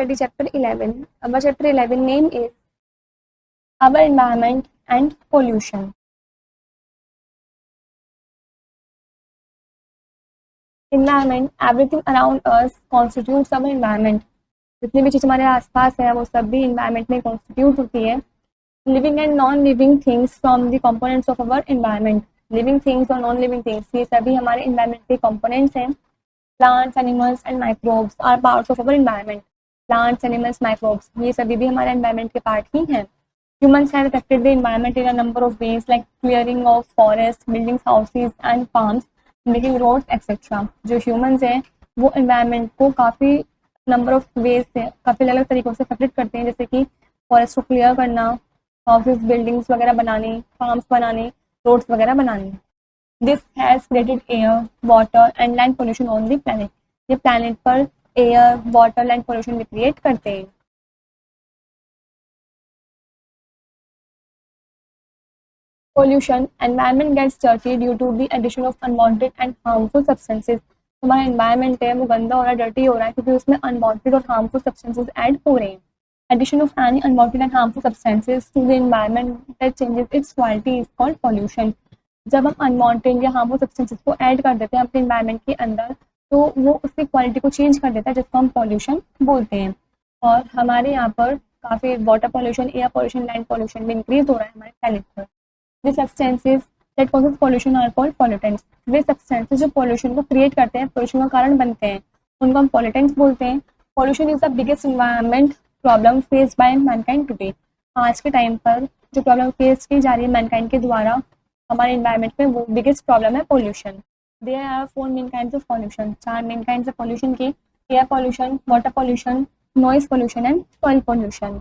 study chapter 11. Our chapter 11 name is Our Environment and Pollution. Environment, everything around us constitutes our environment. जितनी भी चीज़ हमारे आसपास है वो सब भी environment में constitute होती है. Living and non-living things from the components of our environment. Living things और non-living things ये सभी हमारे environment के components हैं. Plants, animals and microbes are parts of our environment. Plants, animals, microbes ये सभी भी हमारे environment के part ही हैं. Humans have affected the environment in a number of ways like clearing of forests, building houses and farms, making roads etc. जो humans हैं वो environment को काफ़ी number of ways से काफ़ी अलग तरीक़ों से affect करते हैं, जैसे कि forest को clear करना, houses, buildings वगैरह बनाने, farms बनाने, roads वगैरह बनाने. This has created air, water and land pollution on the planet. ये planet पर air, water, land pollution भी create करते हैं. Pollution, environment gets dirty due to the addition of unwanted and harmful substances. हमारा environment है वो गंदा हो रहा है, dirty हो रहा है क्योंकि उसमें unwanted और harmful substances add हो रहे हैं. Addition of any unwanted and harmful substances to the environment that changes its quality is called pollution. जब हम unwanted या harmful substances को add कर देते हैं अपने environment के अंदर तो वो उसकी quality को change कर देता है जिसको हम pollution बोलते हैं. और हमारे यहाँ पर काफ़ी water pollution, air pollution, land pollution भी increase हो रहा है हमारे planet पर. The substances that causes pollution are called pollutants. Way substances जो pollution को create करते हैं, pollution का कारण बनते हैं, उनको हम pollutants बोलते हैं. Pollution is the biggest environment problem faced by mankind today. आज के टाइम पर जो प्रॉब्लम फेस की जा रही है मैनकाइंड के द्वारा हमारे इन्वायरमेंट में वो बिगेस्ट प्रॉब्लम है pollution. There are 4 main kinds of pollution. 4 main kinds of pollution की air pollution, water pollution, noise pollution and soil pollution.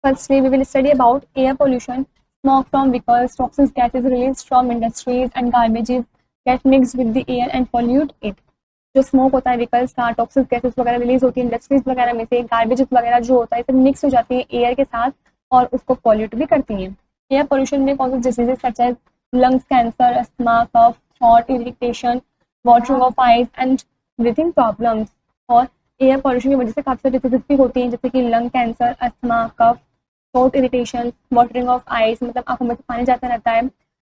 Firstly, we will study about air pollution. Smoke from vehicles, toxic gases released from industries and garbages get mixed with the air and pollute it. जो smoke होता है vehicles का, toxic gases वगैरह release होती है industries वगैरह में से, गार्बेजेस वगैरह जो होता है सब मिक्स हो जाती है एयर के साथ और उसको पॉल्यूट भी करती हैं. एयर पोल्यूशन में कौन सी diseases such as lungs cancer, asthma, cough, heart irritation, watering of eyes and breathing problems. और एयर पोल्यूशन की वजह से काफ़ी सारी डिजीजेज भी होती हैं जैसे कि lung cancer, asthma, cough, heart irritation, watering of eyes मतलब आंखों में से पानी जाता रहता है,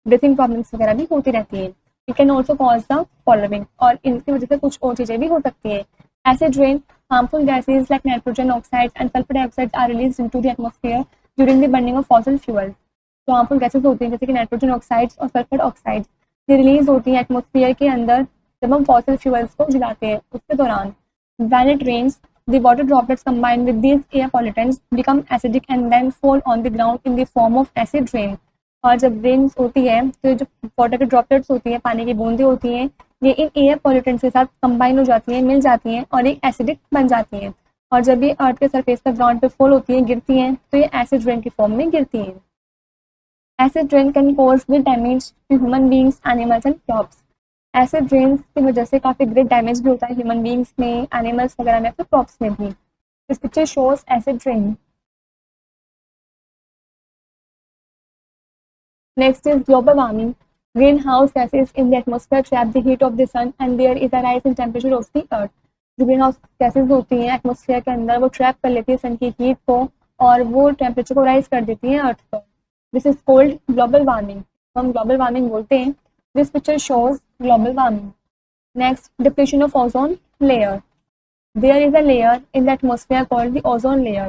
ब्रीथिंग प्रॉब्लम्स वगैरह भी होती रहती हैं. It can also cause the following और इनकी वजह से कुछ और चीज़ें भी हो सकती हैं. Acid rain, harmful gases like nitrogen oxide and sulphur dioxide are release into the atmosphere during the burning of fossil fuel. तो हार्मफुल गैसेज होती हैं जैसे कि नाइट्रोजन ऑक्साइड्स और सल्फर ऑक्साइड्स ये रिलीज होती हैं एटमॉस्फेयर के अंदर जब हम फॉसिल फ्यूल्स को जलाते हैं उसके दौरान. When it rains, the water droplets combined with these air pollutants become acidic and then fall on the ground in the form of acid rain. और जब रेन्स होती है तो जो वाटर के ड्रॉपलेट्स होती हैं, पानी की बूंदें होती हैं, ये इन एयर पॉल्यूटेंट्स के साथ कंबाइन हो जाती हैं, मिल जाती हैं और एक एसिडिक बन जाती हैं. और जब ये अर्थ के सरफेस पर ग्राउंड पे फॉल होती हैं, गिरती हैं, तो ये एसिड रेन की फॉर्म में गिरती हैं. Acid rain can cause great damage to human beings, animals and crops. Acid rains की वजह से काफ़ी ग्रेट डैमेज भी होता है ह्यूमन बींग्स में, एनिमल्स वगैरह में, फिर क्रॉप्स में भी. This picture shows acid rain. Next is global warming. Green house gases in the atmosphere trap the heat of the sun and there is a rise in temperature of the earth. जो green house gases होती हैं atmosphere के अंदर वो trap कर लेती है सन की हीट को और वो टेम्परेचर को राइज कर देती है अर्थ पर. This is called global warming. हम ग्लोबल वार्मिंग बोलते हैं. This picture shows global warming. Next, depletion of ozone layer. There is a layer in the atmosphere called the ozone layer.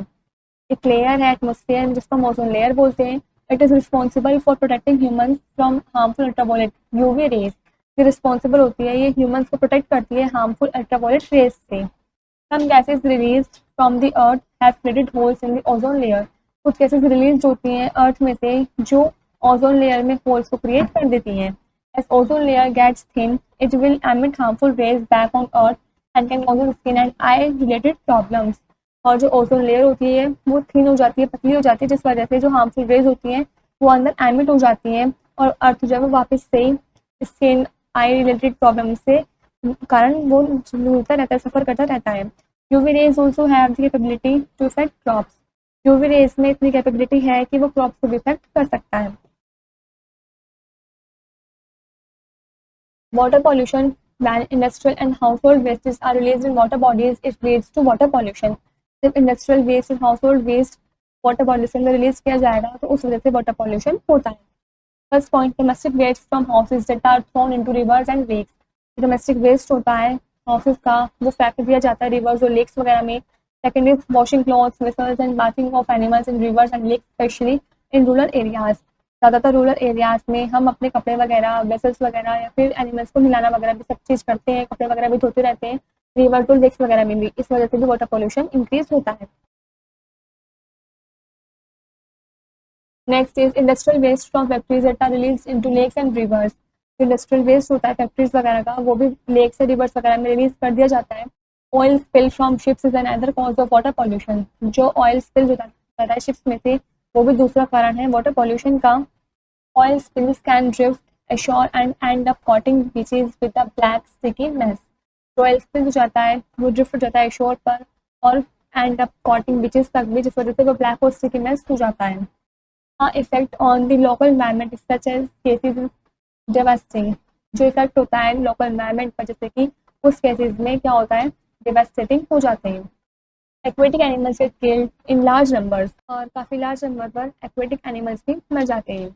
एक layer है atmosphere में जिसको हम ozone layer बोलते हैं. It is responsible for protecting humans from harmful ultraviolet UV rays. ये responsible होती है, ये humans को protect करती है harmful ultraviolet rays से. Some gases released from the earth have created holes in the ozone layer. कुछ gases released होती हैं earth में से जो ozone layer में holes को create कर देती हैं. As ozone layer gets thin, it will emit harmful rays back on Earth and can cause skin and eye-related problems. और जो ओजोन लेयर होती है वो थिन हो जाती है, पतली हो जाती है, जिस वजह से जो हार्मफुल रेज होती हैं वो अंदर एमिट हो जाती हैं और अर्थ जो है वो वापस से स्किन आई रिलेटेड प्रॉब्लम से कारण वो झूलता रहता है, सफ़र करता रहता है. UV rays also have the capability to effect crops. UV rays में इतनी कैपेबिलिटी है कि वो क्रॉप्स को भी इफेक्ट कर सकता है. Water pollution When industrial and household wastes are released in water bodies, it leads to water pollution. जब इंडस्ट्रियल वेस्ट और हाउसहोल्ड वेस्ट वाटर बॉडीज में रिलीज किया जाएगा तो उस वजह से वाटर पॉल्यूशन होता है. First point, domestic waste from houses that are thrown into rivers and lakes. Domestic waste होता है हाउसेज का, वो फेंक दिया जाता है रिवर्स और लेक्स वगैरह में. Second is washing clothes, vessels and bathing of animals in rivers and lakes, specially in rural areas. ज़्यादातर रूरल एरियाज में हम अपने कपड़े वगैरह, वेसल्स वगैरह या फिर एनिमल्स को नहलाना वगैरह भी सब चीज़ करते हैं, कपड़े वगैरह भी धोते रहते हैं रिवर्स और लेक्स वगैरह में भी. इस वजह से भी वाटर पॉल्यूशन इंक्रीज होता है. Next is industrial waste from factories that are release into lakes and rivers. Industrial waste होता है फैक्ट्रीज वगैरह का, वो भी लेक्स से रिवर्स वगैरह में रिलीज कर दिया जाता है. Oil spill from ships is another cause of water pollution. जो ऑयल स्पिल होता है शिप्स में से, वो भी दूसरा कारण है वाटर पॉल्यूशन का. Oil spills can drift ashore and end up coating beaches with a black sticky mess. जो ऑयल स्पिल हो जाता है वो ड्रिफ्ट हो जाता है शोर पर और एंड अप कॉटिंग बीचेस तक भी, जिस वजह से वो ब्लैक और स्टिकी मेस हो जाता है. Effect on the local environment such as cases devastating. जो इफेक्ट होता है लोकल एनवायरनमेंट पर, जैसे कि उस केसेस में क्या होता है, डेवास्टेटिंग हो जाते हैं. Aquatic animals get killed in large numbers. और काफ़ी लार्ज नंबर पर एक्वेटिक एनिमल्स भी मर जाते हैं.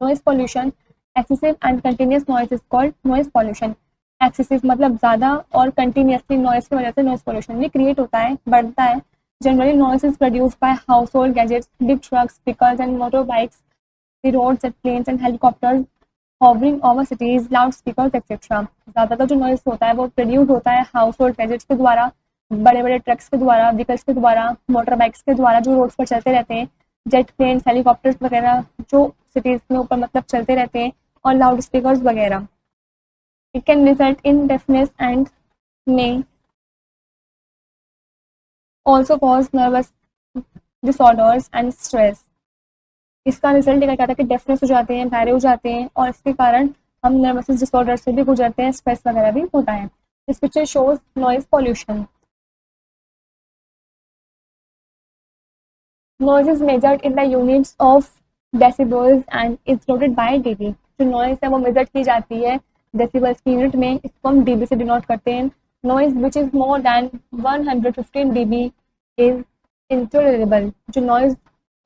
Noise pollution, excessive and continuous noise is called noise pollution. Excessive मतलब ज़्यादा और कंटिन्यूसली नॉइज की वजह से नॉइज पॉल्यूशन भी क्रिएट होता है, बढ़ता है. Generally noise is produced by household gadgets, big trucks, vehicles and motor bikes, the roads and planes and helicopters hovering over cities, loudspeakers etcetera. ज़्यादातर जो नॉइज होता है वो प्रोड्यूस होता है हाउस होल्ड गैजेट्स के द्वारा, बड़े बड़े ट्रक्स के द्वारा, व्हीकल्स के द्वारा, मोटर बाइक्स के द्वारा जो रोड्स पर चलते रहते हैं, जेट प्लेन्स, हेलीकॉप्टर्स वगैरह जो सिटीज़ में ऊपर मतलब चलते रहते हैं, और लाउड स्पीकर्स वगैरह. It can result in deafness and may also cause nervous disorders and stress. इसका रिजल्ट निकल आता है कि डेफनेस हो जाते हैं, बहरे हो जाते हैं, और इसके कारण हम नर्वस डिसऑर्डर से भी गुजरते हैं, स्ट्रेस वगैरह भी होता है. This picture shows noise pollution. Noise is measured in the units of decibels and is noted bye dB. जो नॉइज है वो मेजर की जाती है डेसिबल्स की यूनिट में, इसको हम डीबी से डिनोट करते हैं. Noise which is more than 115 dB is intolerable. जो नॉइज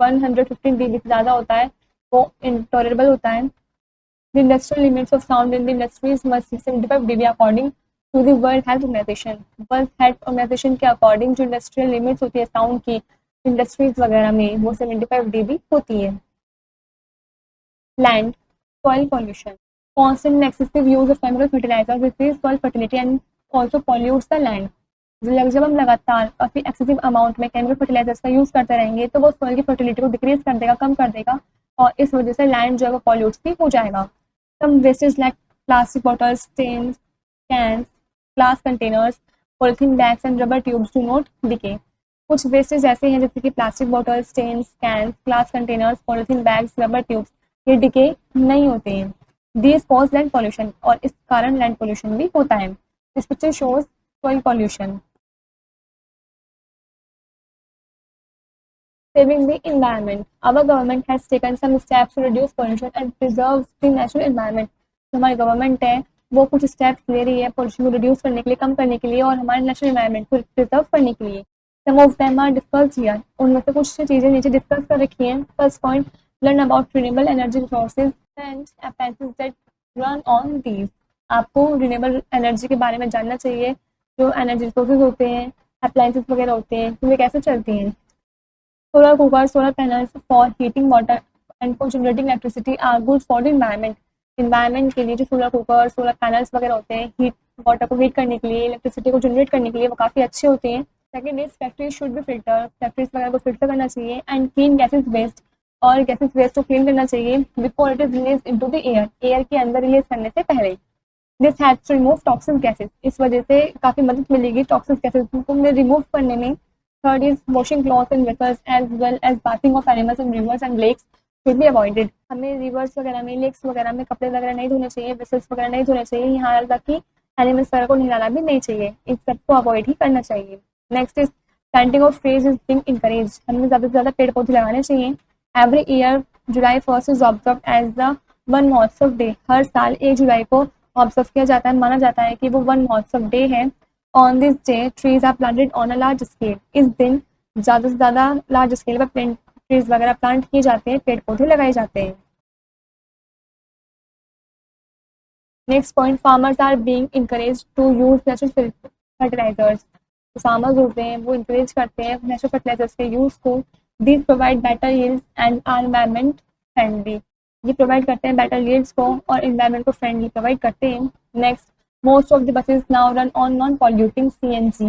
115 dB से ज़्यादा होता है वो इंटॉलरेबल होता है. The industrial limits of sound in the industries must be 75 dB according to the World Health Organization. World Health Organization के according जो इंडस्ट्रियल लिमिट्स होती है साउंड की इंडस्ट्रीज वगैरह में, वो 75 dB होती है. Land soil pollution, constant and excessive use of chemical fertilizers decrease soil fertility and also pollutes the land. जब हम लगातार काफ़ी एक्सेसिव अमाउंट में केमिकल फर्टिलाइजर्स का यूज़ करते रहेंगे तो वो सॉइल की फर्टिलिटी को डिक्रीज कर देगा, कम कर देगा, और इस वजह से लैंड जो है वो पॉल्यूट्स भी हो जाएगा. Some wastage like plastic bottles, tins, cans, glass containers, polythene bags and rubber tubes do not decay. कुछ वेस्टेज ऐसे हैं जैसे कि plastic bottles, tins, cans, glass containers, polythene bags, rubber tubes, ये डिके नहीं होते हैं. These cause land pollution, और इस कारण लैंड पोल्यूशन भी होता है. This picture shows soil pollution. Saving the environment. Our government has taken some steps to reduce pollution and preserve the natural environment. जो हमारी गवर्नमेंट है वो कुछ स्टेप्स ले रही है पोल्यूशन को रिड्यूस करने के लिए, कम करने के लिए, और हमारे नेचुरल एनवायरनमेंट को प्रिजर्व करने के लिए. Some of them are discussed here. उनमें से कुछ चीज़ें नीचे डिस्कस कर रखी हैं. First point, learn about renewable energy resources and appliances that run on these. आपको रिन्यूएबल एनर्जी के बारे में जानना चाहिए. जो एनर्जी रिसोर्सेज होते हैं, अप्लायंसेस वगैरह होते हैं, तो वे कैसे चलती हैं. Solar cooker, solar panels for heating water and for generating electricity are good for the environment. Environment के लिए जो सोलर कुकर, सोलर पैनल्स वगैरह होते हैं, हीट वाटर को हीट करने के लिए, इलेक्ट्रिसिटी को जनरेट करने के लिए, वो काफ़ी अच्छे होते हैं. Second is factories should be filter. Factories वगैरह को फिल्टर करना चाहिए. एंड क्लीन गैसेज वेस्ट, और गैसेज वेस्ट को क्लीन करना चाहिए before it is release into the air. Air के अंदर रिलीज करने से पहले. This has to remove toxic gases. इस वजह से काफ़ी मदद मिलेगी टॉक्सिक गैसेज को रिमूव करने में. Third is washing cloth in vessels as well as bathing of animals in rivers and lakes should be avoided. हमें रिवर्स वगैरह में, लेक्स वगैरह में कपड़े वगैरह नहीं धोने चाहिए, वेसल्स वगैरह नहीं धोने चाहिए, यहाँ तक कि एनिमल्स वगैरह को नहलाना भी नहीं चाहिए. इस सब को अवॉइड ही करना चाहिए. Next is planting of trees is being encourage. हमें ज़्यादा से ज़्यादा पेड़ पौधे लगाने चाहिए. Every year July 1 is observe as the Van Mahotsav day. हर साल 1 जुलाई को ऑब्जर्व किया जाता है, माना जाता है कि वो वन महोत्सव डे है। On this day trees are planted on a large scale. इस दिन ज़्यादा से ज़्यादा लार्ज स्केल पर ट्रीज वगैरह प्लांट किए जाते हैं, पेड़ पौधे लगाए जाते हैं। Next point, farmers are being encourage to use natural fertilisers. जो फार्मर्स होते हैं वो इंकरेज करते हैं नेचुरल फर्टिलाइजर्स के यूज़ को। These provide better yields and are environment friendly. ये प्रोवाइड करते हैं बेटर यील्ड्स को और एनवायरमेंट को फ्रेंडली प्रोवाइड करते हैं। Next, most of the buses now run on non polluting CNG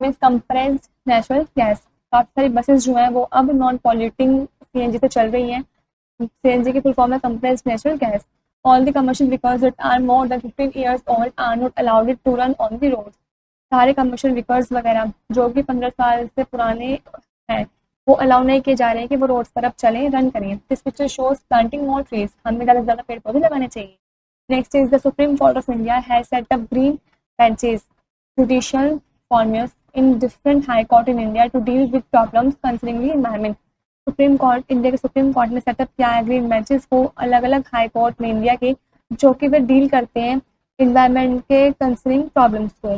means compressed natural gas. काफ़ी सारी बसेज जो हैं वो अब नॉन पॉल्यूटिंग सीएनजी से चल रही हैं। सीएनजी की फुल फॉर्म है compressed natural gas. All the commercial vehicles that are more than 15 years old are not allowed to run on the roads. सारे कमर्शियल व्हीकल्स वगैरह जो कि 15 साल से पुराने हैं वो अलाउ नहीं किए जा रहे हैं कि वो रोड्स पर अब चलें, रन करें। This picture shows planting more trees. हमें ज़्यादा से ज़्यादा पेड़ पौधे लगाने चाहिए। Next is the Supreme Court of India has set up green benches judicial forms in different high court in India to deal with problems concerning the environment. Supreme Court, India के Supreme Court ने setup किया है green benches को अलग अलग high court में India के, जो कि वे डील करते हैं इन्वायरमेंट के कंसर्निंग प्रॉब्लम्स को।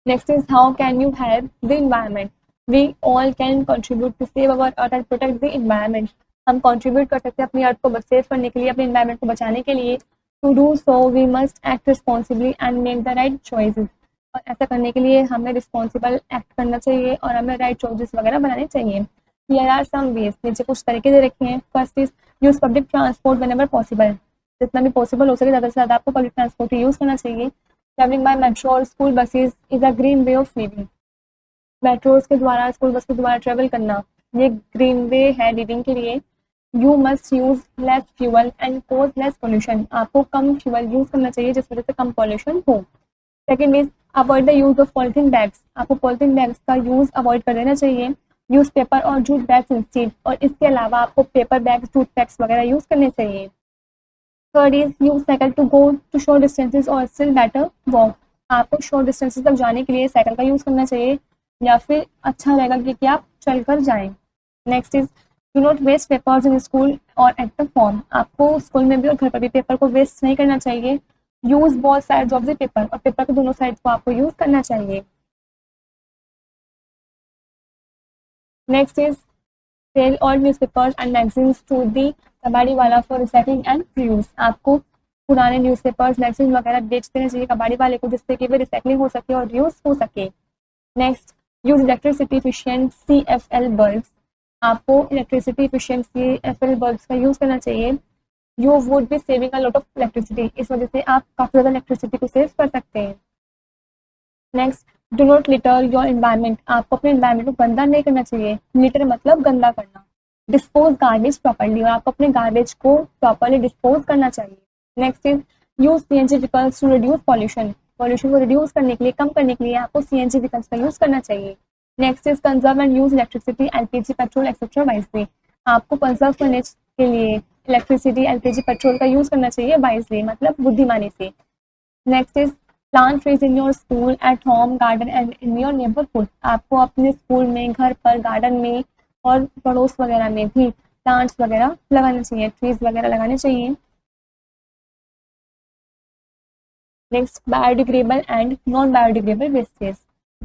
Next is how can you help the environment. We all can contribute to save our earth and protect the environment. हम कंट्रीब्यूट कर सकते हैं अपनी अर्थ को सेव करने के लिए, अपने इन्वायरमेंट को बचाने के लिए। To do so we must act responsibly and make the right choices. और ऐसा करने के लिए हमें रिस्पॉन्सिबल एक्ट करना चाहिए और हमें राइट चॉइसेस वगैरह बनाने चाहिए। हियर आर सम वेज, नीचे कुछ तरीके दे रखे हैं। First is use public transport whenever possible. जितना भी पॉसिबल हो सके ज़्यादा से ज़्यादा आपको पब्लिक ट्रांसपोर्ट यूज़ करना चाहिए। ट्रैवलिंग बाय मेट्रो और school buses is a green way of living. Metros के द्वारा, स्कूल बस के द्वारा ट्रेवल करना ये ग्रीन वे है लिविंग के लिए। You must use less fuel and cause less pollution. आपको कम फ्यूअल यूज करना चाहिए जिस वजह से कम पॉल्यूशन हो। Second is avoid the use of polythene bags. आपको पॉलिथीन बैग्स का यूज अवॉइड कर देना चाहिए। यूज पेपर और जूट बैग्स इंस्टेड। और इसके अलावा आपको पेपर बैग्स, जूट बैग्स वगैरह यूज करने चाहिए। Third is use cycle to go to short distances और स्टिल बेटर वॉक। आपको शॉर्ट डिस्टेंसेज तक जाने के लिए साइकिल का यूज करना चाहिए या फिर अच्छा रहेगा कि आप चल कर जाएं। Next is do not waste papers in school और एट द फॉर्म। आपको स्कूल में भी और घर पर भी पेपर को वेस्ट नहीं करना चाहिए। Use both sides of the paper. और पेपर के दोनों साइड को आपको यूज करना चाहिए। Next is sell all newspapers and magazines to the kabadi wala for recycling and reuse. आपको पुराने न्यूज़पेपर्स, मैगजीन वगैरह बेच देना चाहिए कबाड़ी वाले को, जिससे कि वे रिसाइकलिंग हो सके और रीयूज हो सके। Next, use electricity efficient CFL bulbs. आपको इलेक्ट्रिसिटी इफिशिएंट CFL बल्ब्स का यूज़ करना चाहिए। You would be saving a lot of electricity. इस वजह से आप काफ़ी ज़्यादा इलेक्ट्रिसिटी को सेव कर सकते हैं। Next, do not litre your environment. आपको अपने एनवायरनमेंट को गंदा नहीं करना चाहिए। लिटर मतलब गंदा करना। Dispose garbage properly. और आपको अपने गार्बेज को प्रॉपर्ली डिस्पोज करना चाहिए। Next is use CNG vehicles to reduce pollution. Pollution को रिड्यूस करने के लिए, कम करने के लिए आपको CNG व्हीकल्स का यूज़ करना चाहिए। Next is conserve and use electricity, LPG, petrol etcetera wisely. आपको कंजर्व करने के लिए इलेक्ट्रिसिटी, LPG, पेट्रोल का यूज़ करना चाहिए वाइजली, मतलब बुद्धिमानी से। Next is plant trees in your school, at home, garden and in your neighbourhood. आपको अपने स्कूल में, घर पर, गार्डन में और पड़ोस वगैरह में भी प्लांट्स वगैरह लगाने चाहिए, ट्रीज वगैरह लगाने चाहिए। Next, biodegradable and non biodegradable wastage.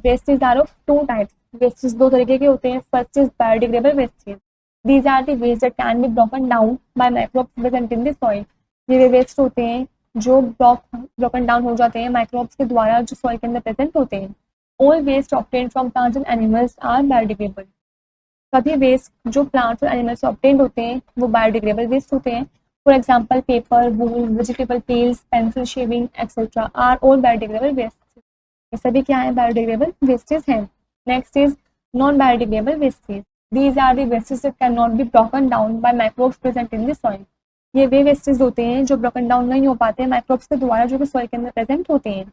Wastage are of two types. Wastage दो तरीके के होते हैं। First is biodegradable wastage. These are the waste that can be broken down by microbes present in the soil. ये वे waste होते हैं जो ब्रोकन डाउन हो जाते हैं माइक्रोब्स के द्वारा जो सॉइल के अंदर प्रेजेंट होते हैं। All waste obtained from plants and animals are biodegradable. सभी वेस्ट जो प्लांट्स और एनिमल्स से ऑब्टेन्ड होते हैं वो बायोडिग्रेडेबल वेस्ट होते हैं। For example paper, wool, vegetable peels, pencil shaving etcetera are all biodegradable waste. ये सभी क्या है? बायोडिग्रेडेबल वेस्टेज हैं। Next is non biodegradable wastage. These are the wastage that can not be broken down by microbes present in the soil. ये वे wastage होते हैं जो broken down नहीं हो पाते हैं माइक्रोब्स के द्वारा जो कि सॉइल के अंदर प्रेजेंट होते हैं।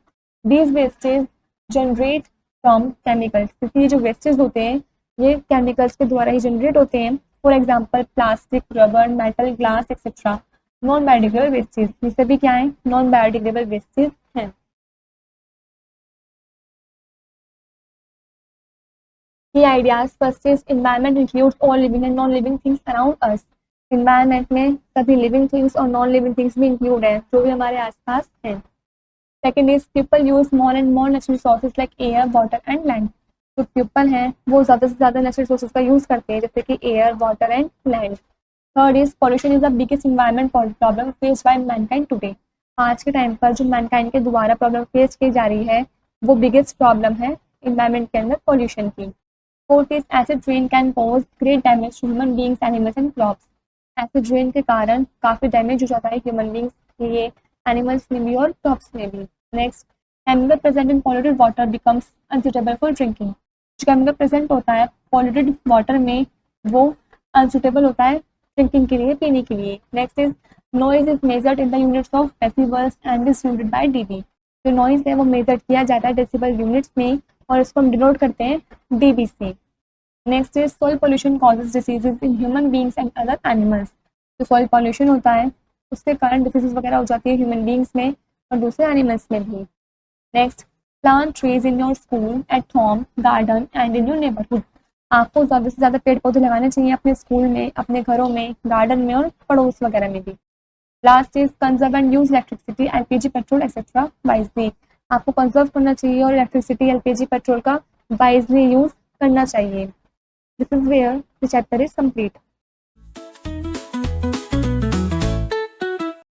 These wastage generate from chemicals, क्योंकि ये जो वेस्टेज होते हैं ये केमिकल्स के द्वारा ही जनरेट होते हैं। For example plastic, rubber, metal, glass etcetera. Non biodegradable wastage, ये सभी क्या है? नॉन बायोडिग्रेडेबल वेस्टेज हैं। Key ideas. First is environment includes all living and non-living things around us. Environment में सभी लिविंग थिंग्स और नॉन लिविंग थिंग्स भी include है, जो भी हमारे आसपास हैं। Second is people use more and more natural sources like air, water and land. जो पीपल हैं वो ज़्यादा से ज़्यादा नेचुरल सोर्सेज का यूज़ करते हैं, जैसे कि air, water and land. Third is pollution is the biggest environment problem face by Mankind today. आज के टाइम पर जो मैनकाइंड के द्वारा प्रॉब्लम फेस की जा रही है वो बिगेस्ट प्रॉब्लम है इन्वायरमेंट के अंदर पॉल्यूशन की। Fourth is acid rain can cause great damage to human beings, animals and crops. Acid rain के कारण काफ़ी डैमेज हो जाता है ह्यूमन बींग्स के लिए, एनिमल्स में भी और क्रॉप्स में भी। Next, chemical present in polluted water becomes unsuitable for drinking. जो केमिकल प्रेजेंट होता है पॉल्यूटेड वाटर में वो अनसुटेबल होता है ड्रिंकिंग के लिए, पीने के लिए। Next is noise is measured in the units of decibels and is denoted by dB. जो नॉइज है वो मेजर किया जाता है डेसिबल यूनिट्स में और इसको हम डिनोट करते हैं डीबी से। Next is soil pollution causes diseases in human beings and other animals. जो सॉइल पॉल्यूशन होता है उसके कारण डिसीजेज वगैरह हो जाती है ह्यूमन बींग्स में और दूसरे एनिमल्स में भी। Next, plant trees in your school, at home, garden and in your neighbourhood. आपको ज़्यादा से ज़्यादा पेड़ पौधे लगाने चाहिए अपने स्कूल में, अपने घरों में, गार्डन में और पड़ोस वगैरह में भी। Last is conserve and use electricity, LPG, petrol etcetera wisely. आपको कंजर्व करना चाहिए और इलेक्ट्रिसिटी, एलपीजी, पेट्रोल का वाइजली यूज करना चाहिए। This is where the chapter is complete.